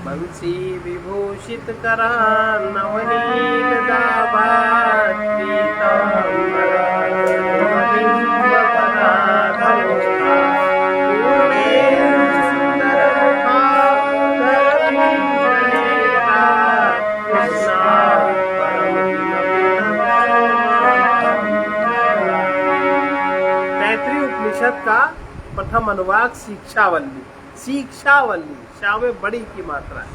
बंसी विभूषित करा नवनीत गाभा पीतांबरा गोविंदपदाधरोता पूर्णेन्दु सुंदरमुखा धरणीधरेता कृष्णां परमदिनमिदं। तैत्तिरीय उपनिषद का प्रथम अनुवाक शिक्षावल्ली। शिक्षावल्ली शा में बड़ी की मात्रा है।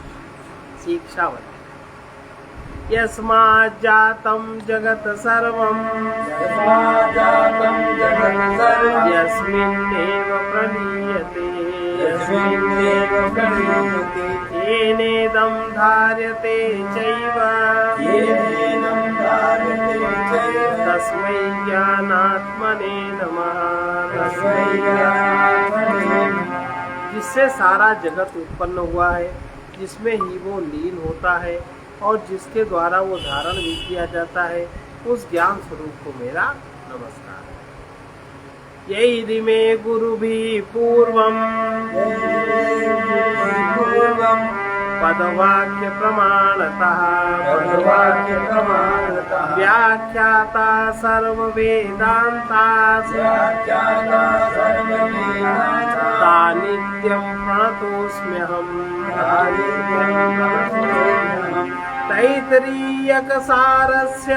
शिक्षावल्ली। यस्माज्जातं जगत् सर्वं यस्मिन्नेव प्रलीयते येनेदं धार्यते चैव तस्मै ज्ञानात्मने नमः। जिससे सारा जगत उत्पन्न हुआ है, जिसमें ही वो लीन होता है और जिसके द्वारा वो धारण भी किया जाता है, उस ज्ञान स्वरूप को मेरा नमस्कार है। यही मे गुरु भी पूर्वम पदवाक्य प्रमाणतः व्याख्याता सर्व वेदांता नित्यं प्रणतोऽस्म्यहम्। तैत्तिरीयकसारस्य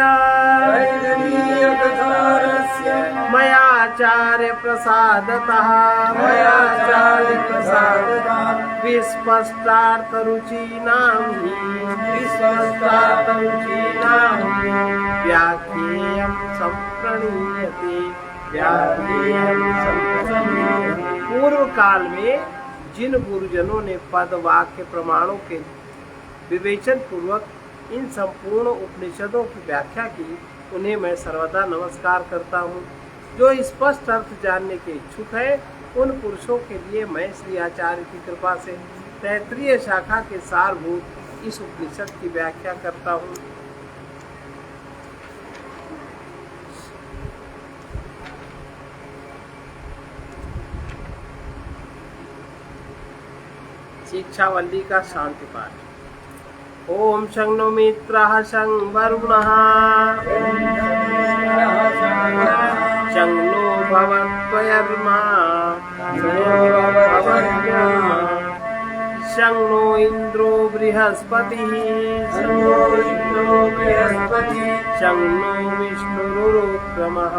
मयाचार्य प्रसादतः विस्पष्टार्थरुचीनां व्याख्येयं सम्प्रणीयते। पूर्व काल में जिन गुरुजनों ने पद वाक्य प्रमाणों के विवेचन पूर्वक इन संपूर्ण उपनिषदों की व्याख्या की, उन्हें मैं सर्वदा नमस्कार करता हूँ। जो स्पष्ट अर्थ जानने के इच्छुक है, उन पुरुषों के लिए मैं श्री आचार्य की कृपा से तैत्तिरीय शाखा के सारभूत इस उपनिषद की व्याख्या करता हूँ। शिक्षावल्ली का शांति पाठ। ओम शं नो मित्रः शं वरुणः शं नो भवत्वयर्मा शं नो इन्द्रो बृहस्पतिः शं नो विष्णुरुक्रमः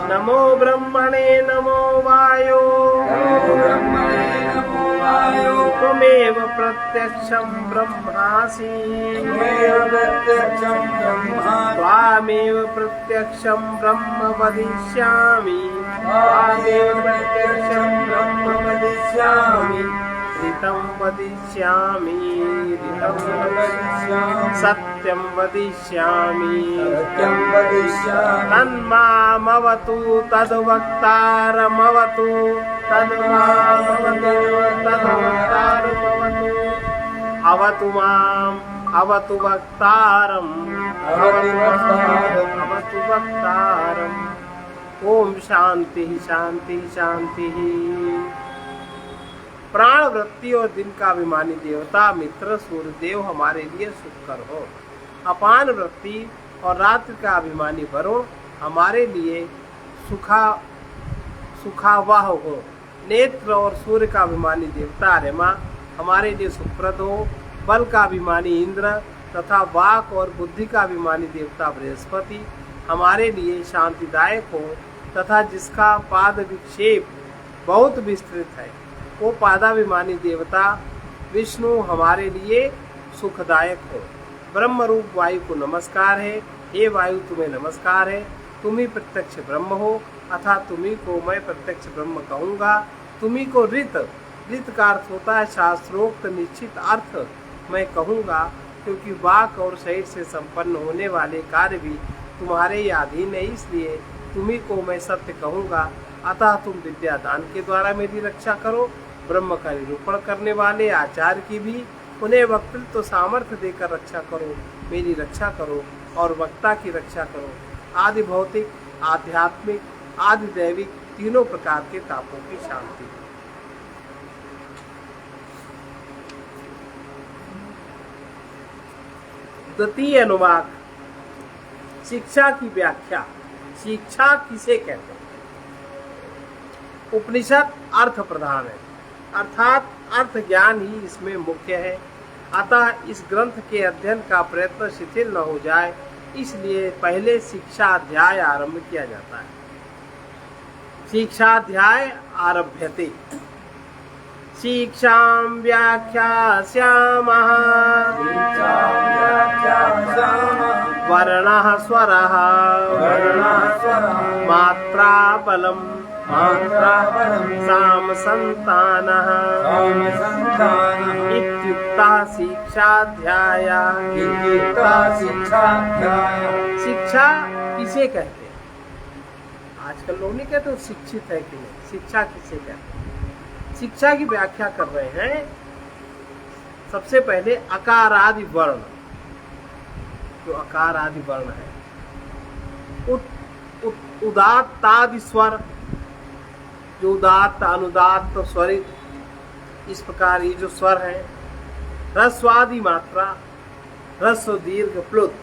नमो ब्रह्मणे नमो वायो त्वमेव प्रत्यक्षं ब्रह्मासि त्वामेव प्रत्यक्षं ब्रह्म वदिष्यामि ऋतं वदिष्यामि सत्यं वदिष्यामि तन्मामवतु तद्वक्तारमवतु अवतु माम् अवतु वक्तारम् अवतु वक्तारम्। ओम शांति शांति शांति। प्राण वृत्ति और दिन का अभिमानी देवता मित्र सूर्यदेव हमारे लिए सुखकर हो। अपान वृत्ति और रात्रि का अभिमानी वरुण हमारे लिए सुखावाह हो। नेत्र और सूर्य का अभिमानी देवता रमा हमारे लिए सुखप्रद हो। बल का अभिमानी इंद्र तथा वाक और बुद्धि का अभिमानी देवता बृहस्पति हमारे लिए शांतिदायक हो, तथा जिसका पाद विक्षेप बहुत विस्तृत है, वो पादाभिमानी देवता विष्णु हमारे लिए सुखदायक हो। ब्रह्म रूप वायु को नमस्कार है। हे वायु, तुम्हें नमस्कार है। तुम ही प्रत्यक्ष ब्रह्म हो, अतः तुम्ही को मैं प्रत्यक्ष ब्रह्म कहूँगा। तुम्ही को ऋत का अर्थ होता है शास्त्रोक्त निश्चित अर्थ मैं कहूँगा, क्योंकि वाक और शरीर से संपन्न होने वाले कार्य भी तुम्हारे ही अधीन है, इसलिए तुम्ही को मैं सत्य कहूँगा। अतः तुम विद्या दान के द्वारा मेरी रक्षा करो। ब्रह्म का निरूपण करने वाले आचार्य की भी उन्हें वक्तृत्व सामर्थ्य देकर रक्षा करो, मेरी रक्षा करो और वक्ता की रक्षा करो। आदि भौतिक, आध्यात्मिक, आदि दैविक तीनों प्रकार के तापों की शांति। द्वितीय अनुवाक, शिक्षा की व्याख्या। शिक्षा किसे कहते हैं? उपनिषद अर्थ प्रधान है, अर्थात अर्थ ज्ञान ही इसमें मुख्य है। अतः इस ग्रंथ के अध्ययन का प्रयत्न शिथिल न हो जाए, इसलिए पहले शिक्षा अध्याय आरंभ किया जाता है। शिक्षाध्याय आरभ्यते। शिक्षां व्याख्यास्यामः वर्णः स्वरः मात्रा बलम् साम संतानः इत्युक्तः शिक्षाध्यायः। शिक्षा किसे कहते हैं? आजकल लोग नहीं कहते शिक्षित है कि नहीं, शिक्षा किसे कहते हैं? शिक्षा की व्याख्या कर रहे हैं। सबसे पहले अकार आदि वर्ण, जो अकार आदि वर्ण है, उदात्त आदि स्वर, जो उदात्त अनुदात्त स्वरित, इस प्रकार ये जो स्वर है। ह्रस्वादि मात्रा, ह्रस्व दीर्घ प्लुत।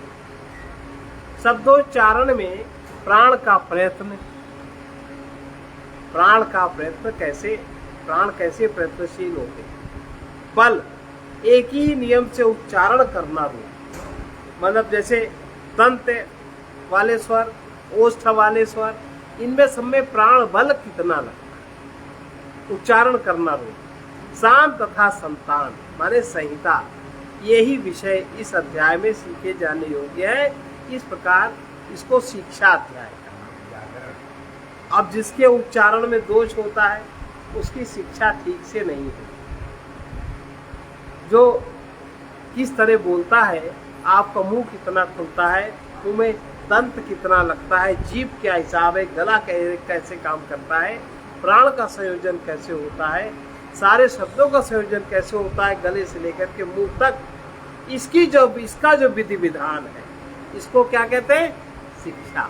शब्दोच्चारण में प्राण का प्रयत्न, प्राण का प्रयत्न कैसे, प्राण कैसे प्रयत्नशील होते। बल, एक ही नियम से उच्चारण करना हो, मतलब जैसे दंत वाले स्वर, ओष्ठ वाले स्वर, इनमें सब में प्राण बल कितना लगता है उच्चारण करना हो। साम तथा संतान माने संहिता, यही विषय इस अध्याय में सीखे जाने योग्य है। इस प्रकार इसको शिक्षा अध्याय कहा। अब जिसके उच्चारण में दोष होता है उसकी शिक्षा ठीक से नहीं होती। जो किस तरह बोलता है, आपका मुंह कितना खुलता है, मुंह में दंत कितना लगता है, जीभ क्या हिसाब है, गला कैसे काम करता है, प्राण का संयोजन कैसे होता है, सारे शब्दों का संयोजन कैसे होता है, गले से लेकर के मुंह तक, इसका जो विधि विधान है, इसको क्या कहते हैं? शिक्षा।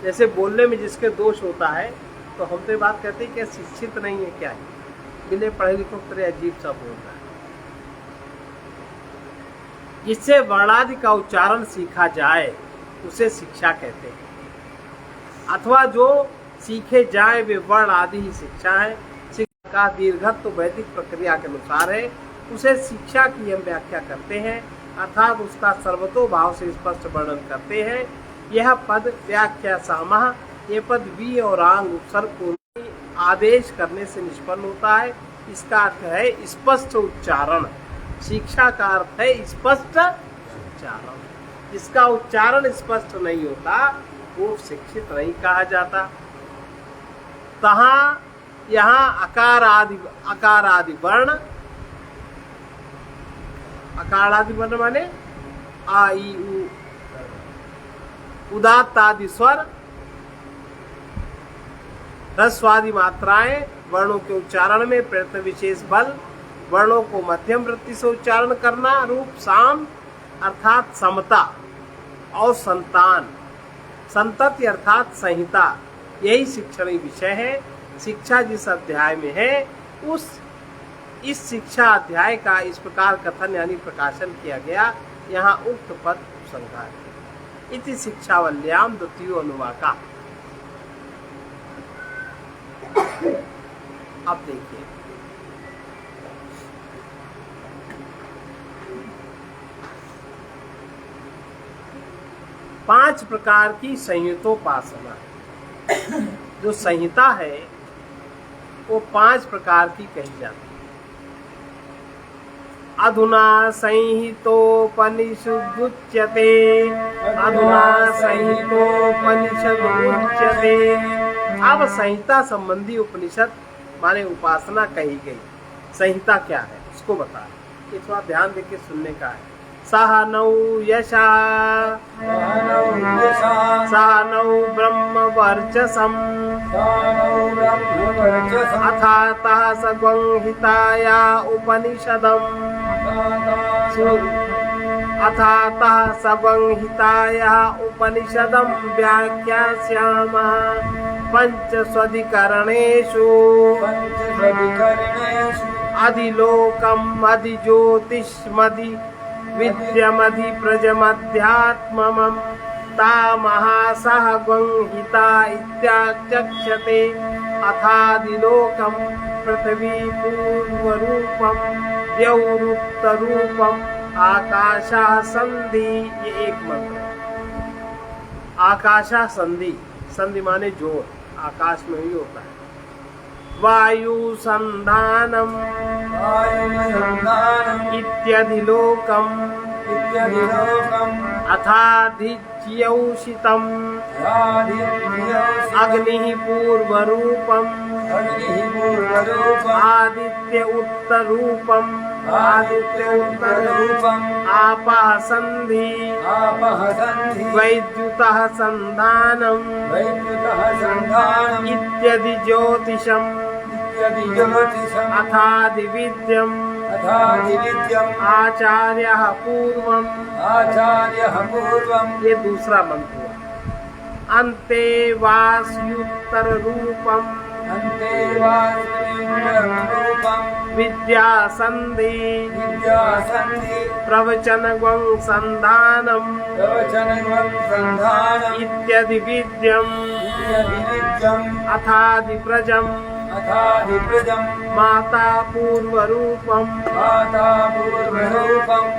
जैसे बोलने में जिसके दोष होता है तो हम तो बात कहते हैं कि शिक्षित नहीं है, क्या है, बिना पढ़े लिखे तरह अजीब सा बोल रहा है। जिससे वर्णादि का उच्चारण सीखा जाए उसे शिक्षा कहते हैं, अथवा जो सीखे जाए वे वर्ण आदि ही शिक्षा है। शिक्षा का दीर्घत्व वैदिक प्रक्रिया के अनुसार है, उसे शिक्षा की हम व्याख्या करते हैं, अर्थात उसका सर्वतोभाव से स्पष्ट वर्णन करते हैं। यह पद व्याख्या सामः, ये पद वी और आंग उपसर्ग को आदेश करने से निष्पन्न होता है। इसका अर्थ है स्पष्ट उच्चारण। शिक्षा का अर्थ है स्पष्ट उच्चारण। जिसका उच्चारण स्पष्ट नहीं होता वो शिक्षित नहीं कहा जाता। तहाँ यहाँ अकार आदि वर्ण, अकार आदि वर्ण माने आ ई उ, उदात्त आदि स्वर, ह्रस्वादि मात्राएं, वर्णों के उच्चारण में प्रयत्न विशेष बल, वर्णों को मध्यम वृत्ति से उच्चारण करना, रूप साम अर्थात समता, और संतान संतति अर्थात संहिता, यही शिक्षणीय विषय है। शिक्षा जिस अध्याय में है इस शिक्षा अध्याय का इस प्रकार कथन यानी प्रकाशन किया गया। यहाँ उक्त पद उपसंहार है। इति शिक्षावल्याम द्वितीय अनुवाका। अब देखिए, पांच प्रकार की संहितोपासना। जो संहिता है वो पांच प्रकार की कही जाती है। अधुना संहितोपनिषदुच्यते, अधुना संहितोपनिषदुच्यते। अब संहिता संबंधी उपनिषद माने उपासना कही गई। संहिता क्या है उसको बता, ये थोड़ा ध्यान देके सुनने का है। सहनौ यशा सहनौ ब्रह्म वर्चसम् अथातः सगंहिताया उपनिषदम् अथातः सगंहिताया उपनिषदम् व्याख्यास्यामः पंचस्वधिकरणेषु अधिलोकम् अधिज्योतिषमधि विद्यमधिप्रजमध्यात्ममं तामहासह गंहिता इत्याचक्षते अथादिलोकं पृथ्वी पूर्वरूपं द्यौरुक्तरूपं आकाशः संधि। ये एक मंत्र है। आकाशः संधि, संधि माने जोड़, आकाश में ही होता है। वायु संधानम इत्यधिलोकम अथाधिज्यौषितम अग्निः पूर्वरूपम आदित्य उत्तरूपम आपः संधि वैद्युतः संधानम इत्यदि ज्योतिषम अथादिविद्यम आचार्यः पूर्वम। ये दूसरा मंत्र हुआ। अन्ते वास्युत्तर रूपम विद्या संधि प्रवचनगं संधानम इत्यदि विद्यम अथादिप्रजम माता पूर्वरूपम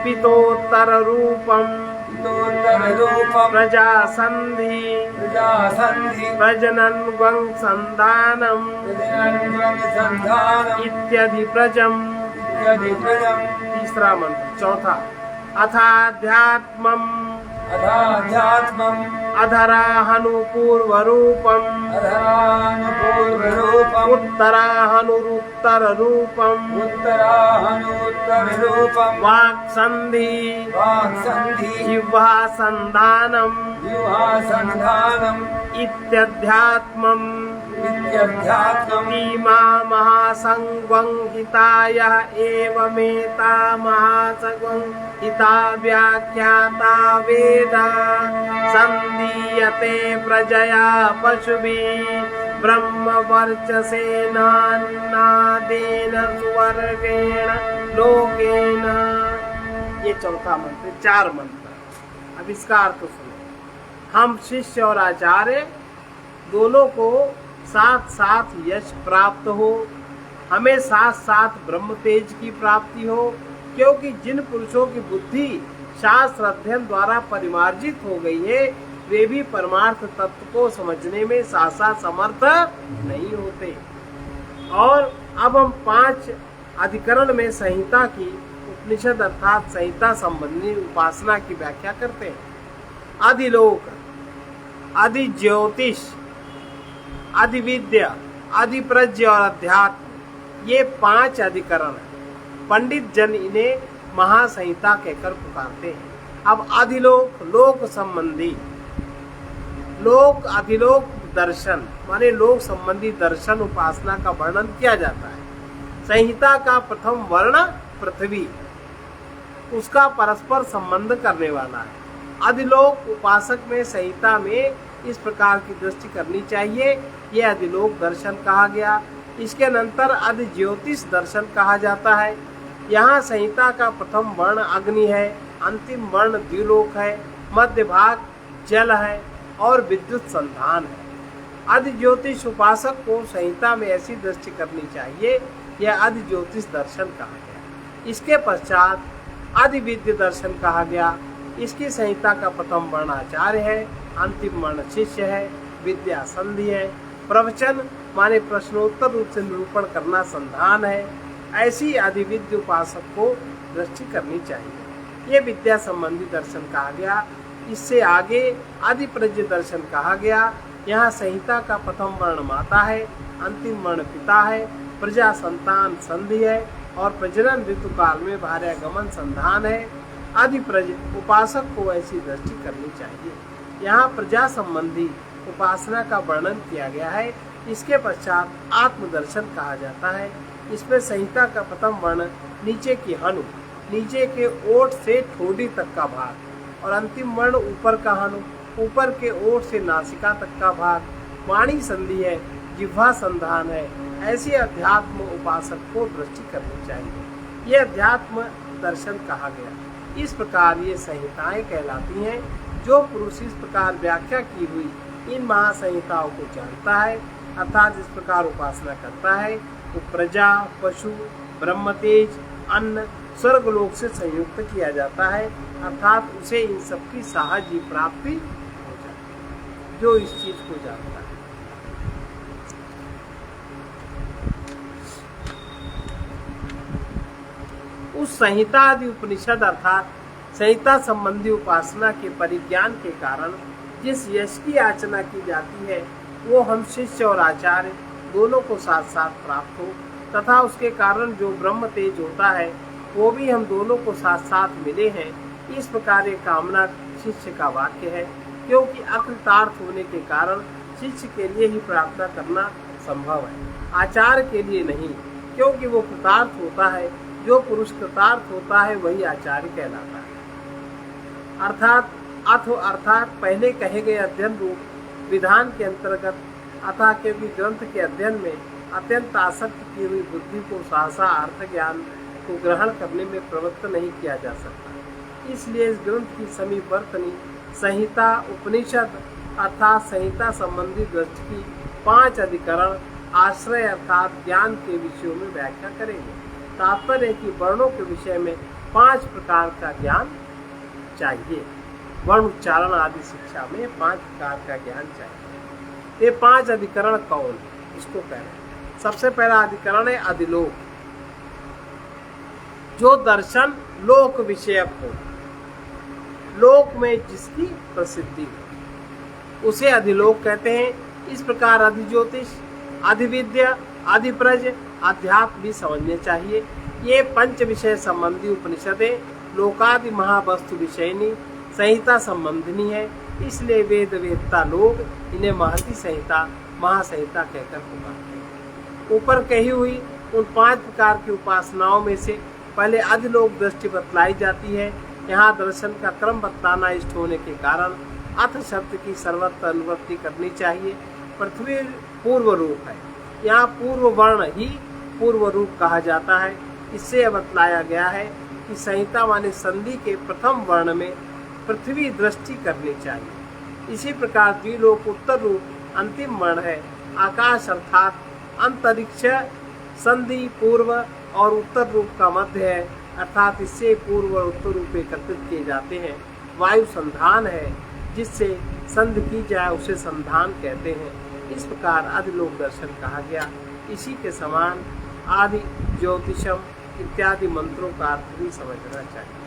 पितोत्तर रूपम प्रजा संधि प्रजनन गं संधानम इत्यदि प्रजम। तीसरा मंत्र चौथा। अथाध्यात्मम अधराहनु पूर्वरूपम उत्तराहनुरुत्तर रूपम वाक् संधि जिह्वा संधानम इत्यध्यात्मम इमा महासंगंहिताय एवमेता महासंगंहिता व्याख्याता वेद संदीयते प्रजया पशुभिः ब्रह्मवर्चसेनान्नादेन सुवर्गेण लोकेन। ये चौथा मंत्र, चार मंत्र। अब इसका अर्थ सुनो। हम शिष्य और आचार्य दोनों को साथ साथ यश प्राप्त हो, हमें साथ साथ ब्रह्म तेज की प्राप्ति हो, क्योंकि जिन पुरुषों की बुद्धि शास्त्र अध्ययन द्वारा परिमार्जित हो गई है वे भी परमार्थ तत्व को समझने में साथ साथ समर्थ नहीं होते। और अब हम 5 अधिकरण में संहिता की उपनिषद अर्थात संहिता संबंधी उपासना की व्याख्या करते हैं। अधिलोक, अधिज्योतिष, अधिविद्या, अधिप्रज्ञ और अध्यात्म, ये 5 अधिकरण हैं। पंडित जन इन्हें महासंहिता कहकर पुकारते हैं। अब अधिलोक, लोक संबंधी, लोक अधिलोक दर्शन माने लोक संबंधी दर्शन उपासना का वर्णन किया जाता है। संहिता का प्रथम वर्ण पृथ्वी, उसका परस्पर संबंध करने वाला है। अधिलोक उपासक में संहिता में इस प्रकार की दृष्टि करनी चाहिए। यह अधिलोक दर्शन कहा गया। इसके अनंतर अधिज्योतिष दर्शन कहा जाता है। यहाँ संहिता का प्रथम वर्ण अग्नि है, अंतिम वर्ण द्युलोक है, मध्य भाग जल है और विद्युत संधान है। अधिज्योतिष उपासक को संहिता में ऐसी दृष्टि करनी चाहिए। यह अधिज्योतिष दर्शन कहा गया। इसके पश्चात अधिविद्य दर्शन कहा गया। इसकी संहिता का प्रथम वर्ण आचार्य है, अंतिम वर्ण शिष्य है, विद्या संधि है, प्रवचन माने प्रश्नोत्तर रूप से निरूपण करना संधान है। ऐसी अधिविद्य उपासक को दृष्टि करनी चाहिए। ये विद्या संबंधी दर्शन कहा गया। इससे आगे अधिप्रज्ञ दर्शन कहा गया। यहाँ संहिता का प्रथम वर्ण माता है, अंतिम वर्ण पिता है, प्रजा संतान संधि है और प्रजनन ऋतु काल में भार्यागमन संधान है। अधिप्रज उपासक को ऐसी दृष्टि करनी चाहिए। यहाँ प्रजा संबंधी उपासना का वर्णन किया गया है। इसके पश्चात आत्मदर्शन कहा जाता है। इसमें संहिता का प्रथम वर्ण नीचे की हनु, नीचे के ओठ से ठोडी तक का भाग, और अंतिम वर्ण ऊपर का हनु, ऊपर के ओठ से नासिका तक का भाग, वाणी संधि है, जिह्वा संधान है। ऐसे अध्यात्म उपासक को दृष्टि करनी चाहिए। यह अध्यात्म दर्शन कहा गया। इस प्रकार ये संहिताएं कहलाती हैं। जो पुरुष इस प्रकार व्याख्या की हुई इन महासंहिताओं को जानता है, अर्थात इस प्रकार उपासना करता है, वो प्रजा, पशु, ब्रह्मतेज, अन्न, स्वर्गलोक से संयुक्त किया जाता है, अर्थात उसे इन सबकी सहज ही प्राप्ति हो जाती है, जो इस चीज को जानता है। उस संहिता आदि उपनिषद अर्थात संहिता संबंधी उपासना के परिज्ञान के कारण जिस यश की याचना की जाती है वो हम शिष्य और आचार्य दोनों को साथ साथ प्राप्त हो, तथा उसके कारण जो ब्रह्म तेज होता है वो भी हम दोनों को साथ साथ मिले हैं। इस प्रकार ये कामना शिष्य का वाक्य है, क्योंकि अकृतार्थ होने के कारण शिष्य के लिए ही प्रार्थना करना संभव है, आचार्य के लिए नहीं, क्योंकि वो कृतार्थ होता है। जो पुरुष कृतार्थ होता है वही आचार्य कहलाता है। अर्थात पहले कहे गए अध्ययन रूप विधान के अंतर्गत अतः क्योंकि ग्रंथ के अध्ययन में अत्यंत आसक्त की हुई बुद्धि को सहसा अर्थ ज्ञान को ग्रहण करने में प्रवृत्त नहीं किया जा सकता, इसलिए इस ग्रंथ की समीपवर्तनी संहिता उपनिषद अर्थात संहिता संबंधी दृष्टि की 5 अधिकरण आश्रय अर्थात ज्ञान के विषयों में व्याख्या करेंगे। तात्पर्य कि वर्णों के विषय में 5 प्रकार का ज्ञान चाहिए। वर्ण उच्चारण आदि शिक्षा में 5 प्रकार का ज्ञान चाहिए। ये 5 अधिकरण कौन है, इसको कह रहे हैं। सबसे पहला अधिकरण है अधिलोक, जो दर्शन लोक विषयक हो, लोक में जिसकी प्रसिद्धि हो उसे अधिलोक कहते हैं। इस प्रकार अधिज्योतिष, अधिविद्या, अधिप्रज, अध्यात्म भी समझने चाहिए। ये 5 विषय संबंधी उपनिषदें लोकादि महावस्तु विषयनी संहिता संबंधिनी है, इसलिए वेद वेदता लोग इन्हें महती संहिता महासंहिता कहकर पुकारते हैं। ऊपर कही हुई उन 5 प्रकार की उपासनाओं में से पहले अधिलोक दृष्टि बतलाई जाती है। यहाँ दर्शन का क्रम बतलाना इष्ट होने के कारण अथ शब्द की सर्वत्र अनुवृत्ति करनी चाहिए। पृथ्वी पूर्व रूप है, यहाँ पूर्व वर्ण ही पूर्व रूप कहा जाता है। इससे बतलाया गया है कि संहिता माने संधि के प्रथम वर्ण में पृथ्वी दृष्टि करनी चाहिए। इसी प्रकार द्विलोक उत्तर रूप अंतिम वर्ण है। आकाश अर्थात अंतरिक्ष संधि पूर्व और उत्तर रूप का मध्य है, अर्थात इससे पूर्व और उत्तर रूप एकत्रित किए जाते हैं। वायु संधान है, जिससे संधि की जाए उसे संधान कहते हैं। इस प्रकार अधिलोक दर्शन कहा गया। इसी के समान आदि ज्योतिषम इत्यादि मंत्रों का अर्थ भी समझना चाहिए।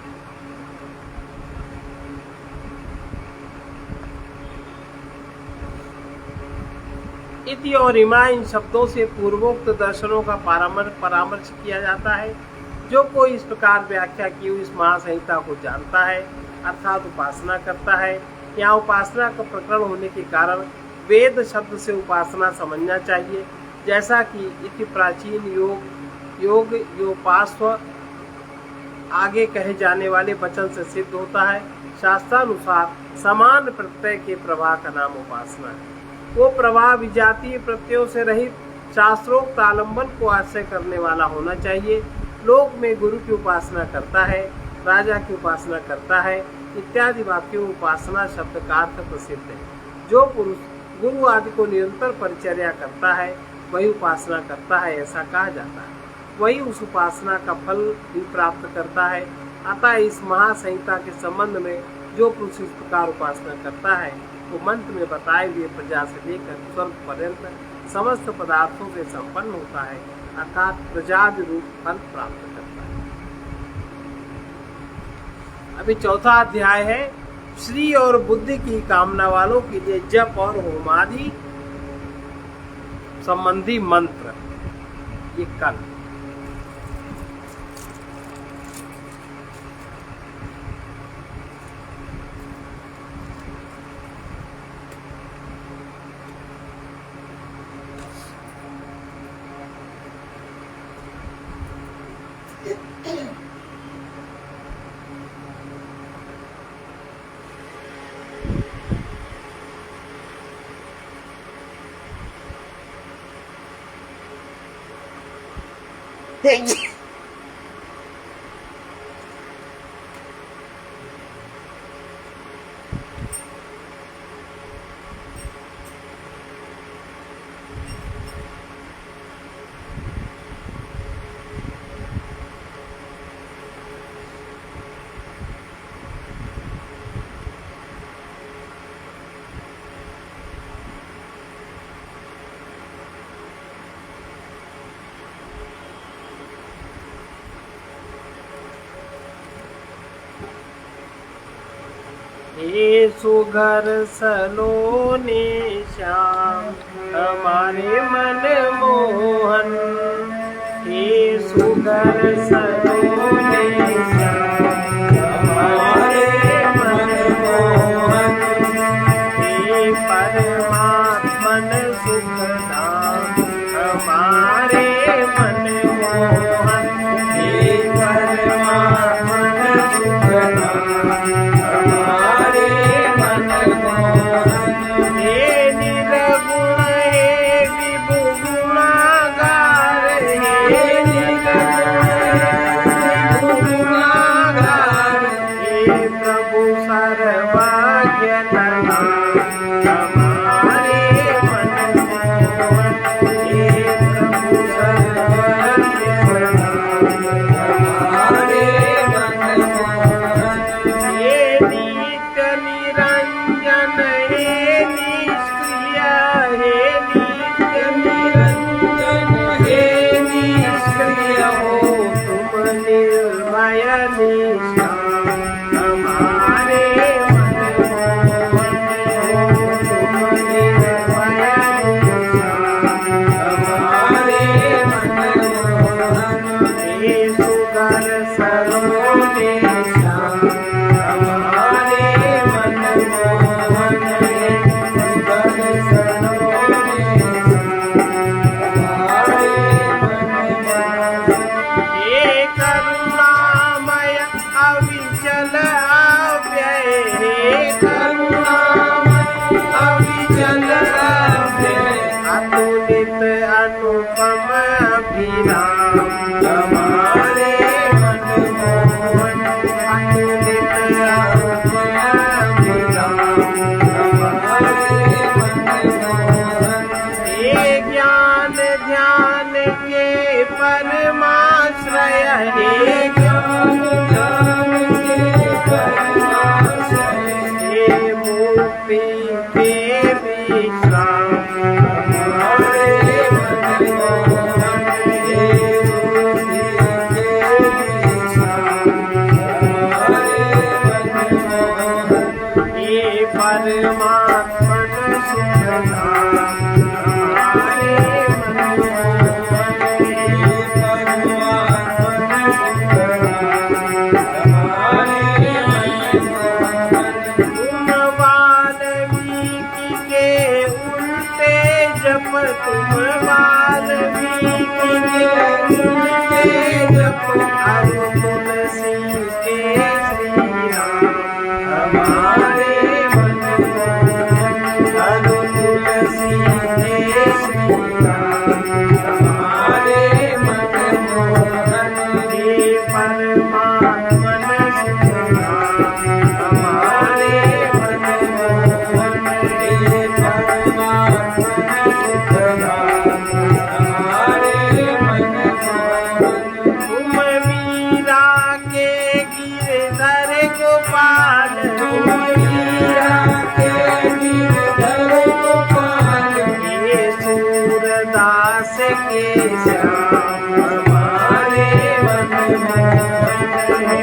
इति और इमा इन शब्दों से पूर्वोक्त दर्शनों का परामर्श किया जाता है। जो कोई इस प्रकार व्याख्या की हुई इस महासंहिता को जानता है अर्थात उपासना करता है। यहाँ उपासना का प्रकरण होने के कारण वेद शब्द से उपासना समझना चाहिए, जैसा कि इति प्राचीन योग योपास्व आगे कहे जाने वाले वचन से सिद्ध होता है। शास्त्रानुसार समान प्रत्यय के प्रवाह का नाम उपासना है। वो प्रवाह विजातीय प्रत्ययों से रहित शास्त्रोक्त आलम्बन को आश्रय करने वाला होना चाहिए। लोक में गुरु की उपासना करता है, राजा की उपासना करता है इत्यादि वाक्यों में उपासना शब्द का अर्थ प्रसिद्ध है। जो पुरुष गुरु आदि को निरंतर परिचर्या करता है वही उपासना करता है, ऐसा कहा जाता है। वही उस उपासना का फल भी प्राप्त करता है। अतः इस महासंहिता के संबंध में जो पुरुष इस प्रकार उपासना करता है वो मंत्र में बताए हुए प्रजा से लेकर स्वर्ग पर्यंत समस्त पदार्थों से संपन्न होता है, अर्थात प्रजादि रूप फल प्राप्त करता है। अभी चौथा अध्याय है श्री और बुद्धि की कामना वालों के लिए जप और होमादि संबंधी मंत्र। ये कल हे सुघर सलोने श्याम हमारे मन मोहन, हे सुघर सलोने श्याम हमारे मन मोहन, हे परमात्मन सुख धाम हमारे मन मोहन, हे परमात्मन सुख धाम हमारे मन मोहन, हे निर्गुण हे विभु गुणागार, हे निर्गुण विभु गुणागार, हे प्रभु सर्वज्ञ प्रधान हमारे मन मोहन, हे प्रभु सर्वज्ञ प्रधान हमारे मन मोहन, हे नित्य निरंजन हे निष्क्रिय, हे नित्य निरंजन हे निष्क्रिय हो तुम निर्भय निष्काम हमारे मन मोहन, हो तुम निर्भय निष्काम हमारे मन मोहन, हे सुघर सलोने श्याम हमारे मन मोहन, हे सुघर सलोने श्याम हमारे मन मोहन, हे करुणामय अविचल अव्यय, हे करुणामय अविचल अव्यय, अतुलित अनुपम अभिराम हमारे मन मोहन, अतुलित अनुपम अभिराम हमारे मन मोहन, हे ज्ञान ध्यान के परमाश्रय, हे ज्ञान ध्यान के परमाश्रय, हे मुक्ति के विश्राम हमारे मन मोहन, हे मुक्ति के विश्राम हमारे मन मोहन, हे परमात्मन सुख धाम हमारे मन मोहन, हे परमात्मन सुख धाम हमारे मन मोहन, तुम वाल्मीकि के उल्टे जप, तुम वाल्मीकि के उल्टे जप, अरु तुलसी के श्री राम हमारे मन मोहन, अरु तुलसी के श्री राम हमारे मन मोहन, हे परमात्मन सुख धाम हमारे मन मोहन, हे परमात्मन सुख धाम हमारे मन मोहन, तुम मीरा के गिरधर गोपाल, तुम मीरा के गिरधर गोपाल, हे सूरदास के श्याम हमारे मन मोहन, हे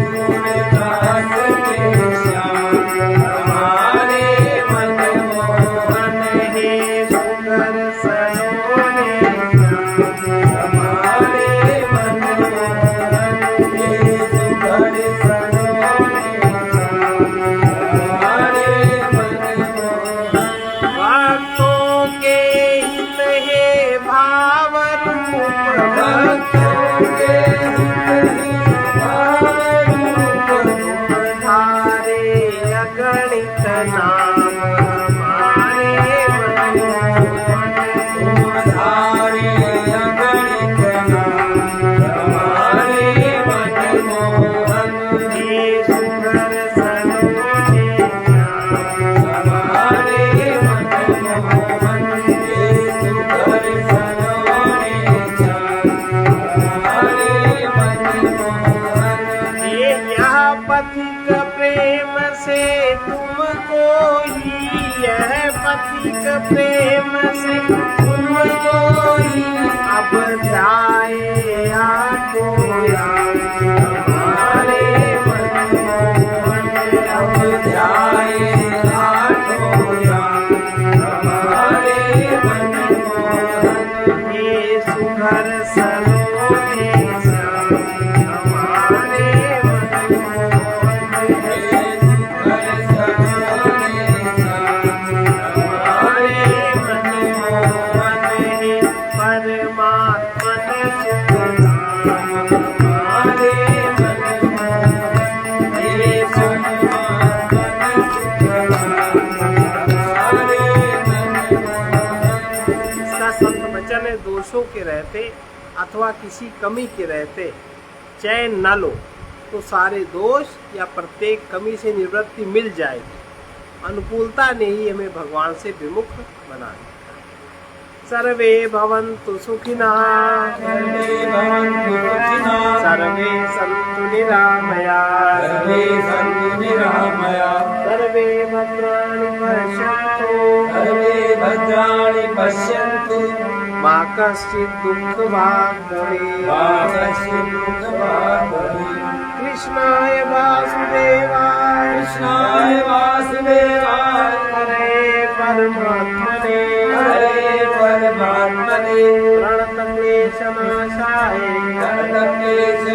सूरदास के श्याम हमारे मन मोहन, हे सुघर सलोने श्याम हमारे मन मोहन, हे सुघर सलोने श्याम हमारे मन मोहन, भक्तों के हित हे भाव रूप, भक्तों के हित हे भाव रूप, तुम धारे अगणित नाम हमारे मन मोहन, तुम धारे अगणित नाम हमारे मन मोहन, हे सुघर सलोने श्याम हमारे मन मोहन, हे सुघर सलोने श्याम हमारे मन मोहन, हे यह पथिक प्रेम से तुमको ही, यह पथिक प्रेम से तुमको ही, अब जाए आपको याद हमारे मन मोहन, अब जाए अथवा किसी कमी के रहते चैन न लो तो सारे दोष या प्रत्येक कमी से निवृत्ति मिल जाएगी। अनुकूलता ने ही हमें भगवान से विमुख बना दिया। सर्वे भवन्तु सुखिनः, सर्वे भवन्तु सुखिनः, सर्वे सन्तु निरामयाः, सर्वे सन्तु निरामयाः, सर्वे भद्राणि पश्यन्तु, सर्वे भद्राणि पश्यन्तु, मा कश्चित् दुःखभाग् भवेत्, मा कश्चित् दुःखभाग् भवेत्। कृष्णाय वासुदेवाय, कृष्णाय वासुदेवाय, हरे परमात्मने, हरे परमात्मने, प्रणतक्लेशनाशाय, प्रणतक्लेशनाशाय,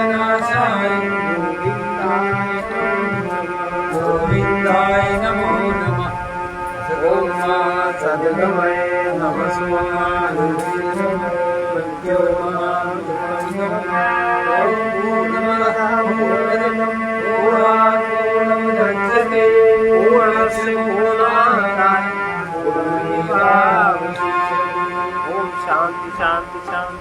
गोविन्दाय नमो नमः। ॐ सद्गमय पूर्णस्य पूर्णाय पूर्णमेवावशिष्यते। ओम शांति शांति शांति।